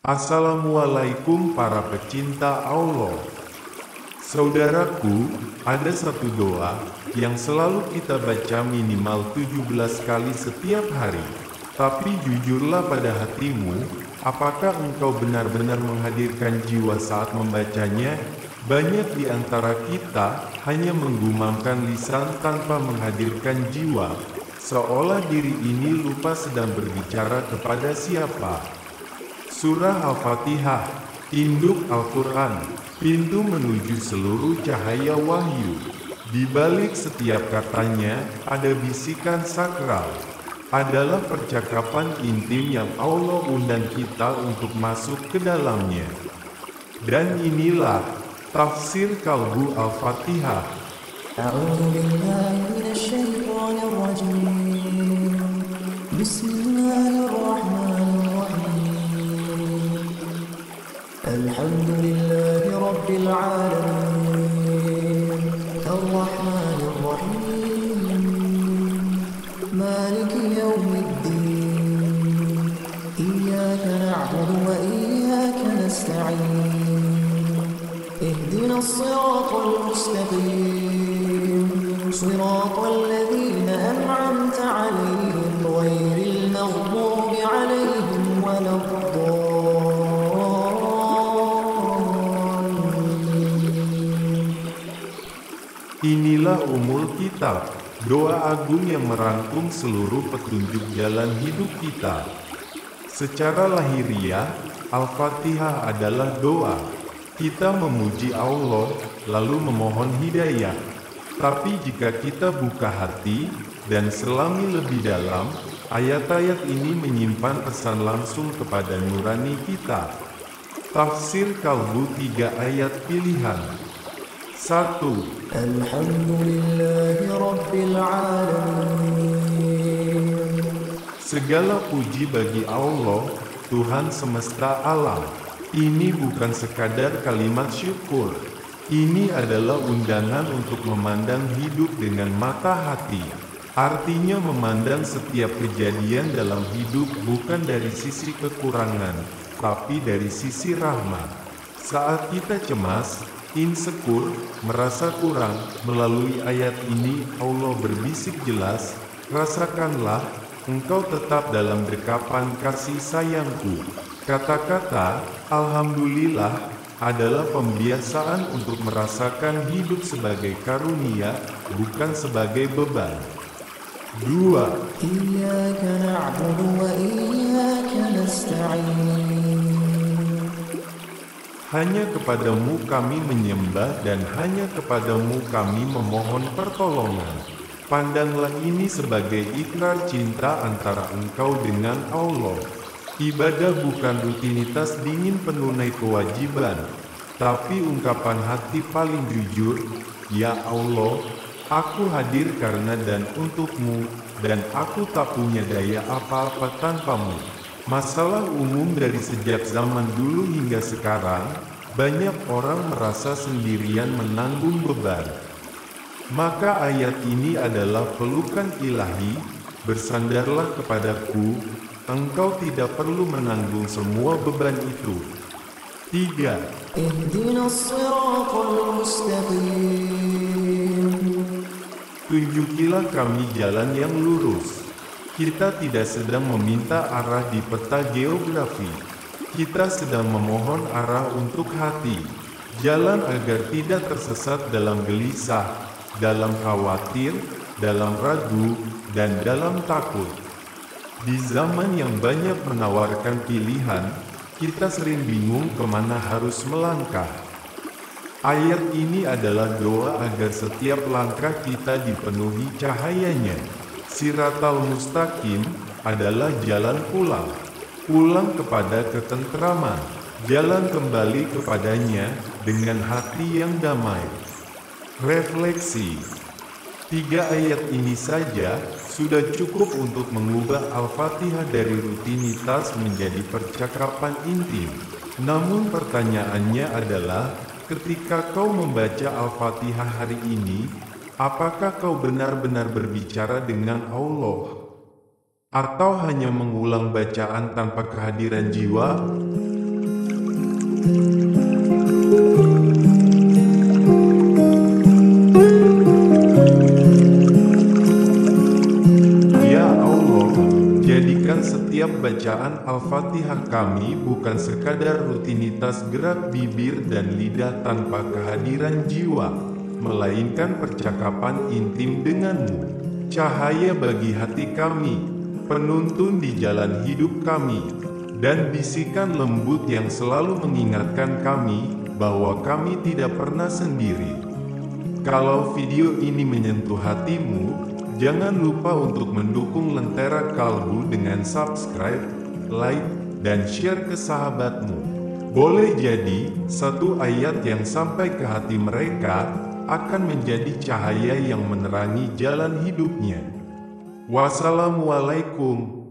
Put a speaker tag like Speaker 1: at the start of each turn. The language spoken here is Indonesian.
Speaker 1: Assalamualaikum para pecinta Allah. Saudaraku, ada satu doa yang selalu kita baca minimal 17 kali setiap hari. Tapi jujurlah pada hatimu, apakah engkau benar-benar menghadirkan jiwa saat membacanya? Banyak di antara kita hanya menggumamkan lisan tanpa menghadirkan jiwa, seolah diri ini lupa sedang berbicara kepada siapa. Surah Al-Fatihah, induk Al-Quran, pintu menuju seluruh cahaya wahyu. Di balik setiap katanya ada bisikan sakral. Adalah percakapan intim yang Allah undang kita untuk masuk ke dalamnya. Dan inilah tafsir kalbu Al-Fatihah.
Speaker 2: A'udzu billahi minasyaitonir rajim. Bismillahirrahmanirrahim. Alhamdulillahi rabbil alamin. Ar-Rahmanir Rahim. Maliki yawmiddin. Iyyaka na'budu wa iyyaka nasta'in. اهدنا الصراط المستقيم صراط الذين أنعمت عليهم غير المغضوب عليهم ولا الضالين.
Speaker 1: Inilah Ummul Kitab, doa agung yang merangkum seluruh petunjuk jalan hidup kita. Secara lahiriah, Al-Fatihah adalah doa. Kita memuji Allah, lalu memohon hidayah. Tapi jika kita buka hati dan selami lebih dalam, ayat-ayat ini menyimpan pesan langsung kepada nurani kita. Tafsir kalbu 3 ayat pilihan. 1.
Speaker 2: Alhamdulillahi rabbil alamin.
Speaker 1: Segala puji bagi Allah, Tuhan semesta alam. Ini bukan sekadar kalimat syukur. Ini adalah undangan untuk memandang hidup dengan mata hati. Artinya memandang setiap kejadian dalam hidup bukan dari sisi kekurangan, tapi dari sisi rahmat. Saat kita cemas, insecure, merasa kurang, melalui ayat ini Allah berbisik jelas, rasakanlah, engkau tetap dalam dekapan kasih sayangku. Kata-kata Alhamdulillah adalah pembiasaan untuk merasakan hidup sebagai karunia, bukan sebagai beban. 2.
Speaker 2: Iyyaka na'budu wa iyyaka nasta'in.
Speaker 1: Hanya kepadamu kami menyembah dan hanya kepadamu kami memohon pertolongan. Pandanglah ini sebagai ikrar cinta antara engkau dengan Allah. Ibadah bukan rutinitas dingin penunai kewajiban, tapi ungkapan hati paling jujur, Ya Allah, aku hadir karena dan untukmu, dan aku tak punya daya apa-apa tanpamu. Masalah umum dari sejak zaman dulu hingga sekarang, banyak orang merasa sendirian menanggung beban. Maka ayat ini adalah pelukan ilahi, bersandarlah kepadaku, engkau tidak perlu menanggung semua beban itu. 3.
Speaker 2: Ihdinas siratal mustaqim.
Speaker 1: Tunjukilah kami jalan yang lurus. Kita tidak sedang meminta arah di peta geografi. Kita sedang memohon arah untuk hati. Jalan agar tidak tersesat dalam gelisah, dalam khawatir, dalam ragu, dan dalam takut. Di zaman yang banyak menawarkan pilihan, kita sering bingung kemana harus melangkah. Ayat ini adalah doa agar setiap langkah kita dipenuhi cahayanya. Siratal mustaqim adalah jalan pulang. Pulang kepada ketentraman. Jalan kembali kepadanya dengan hati yang damai. Refleksi. 3 ayat ini saja sudah cukup untuk mengubah Al-Fatihah dari rutinitas menjadi percakapan intim. Namun pertanyaannya adalah, ketika kau membaca Al-Fatihah hari ini, apakah kau benar-benar berbicara dengan Allah? Atau hanya mengulang bacaan tanpa kehadiran jiwa? setiap bacaan Al-Fatihah kami bukan sekadar rutinitas gerak bibir dan lidah tanpa kehadiran jiwa, melainkan percakapan intim denganmu, cahaya bagi hati kami, penuntun di jalan hidup kami, dan bisikan lembut yang selalu mengingatkan kami bahwa kami tidak pernah sendiri. Kalau video ini menyentuh hatimu, jangan lupa untuk mendukung Lentera Kalbu dengan subscribe, like, dan share ke sahabatmu. Boleh jadi, satu ayat yang sampai ke hati mereka akan menjadi cahaya yang menerangi jalan hidupnya. Wassalamualaikum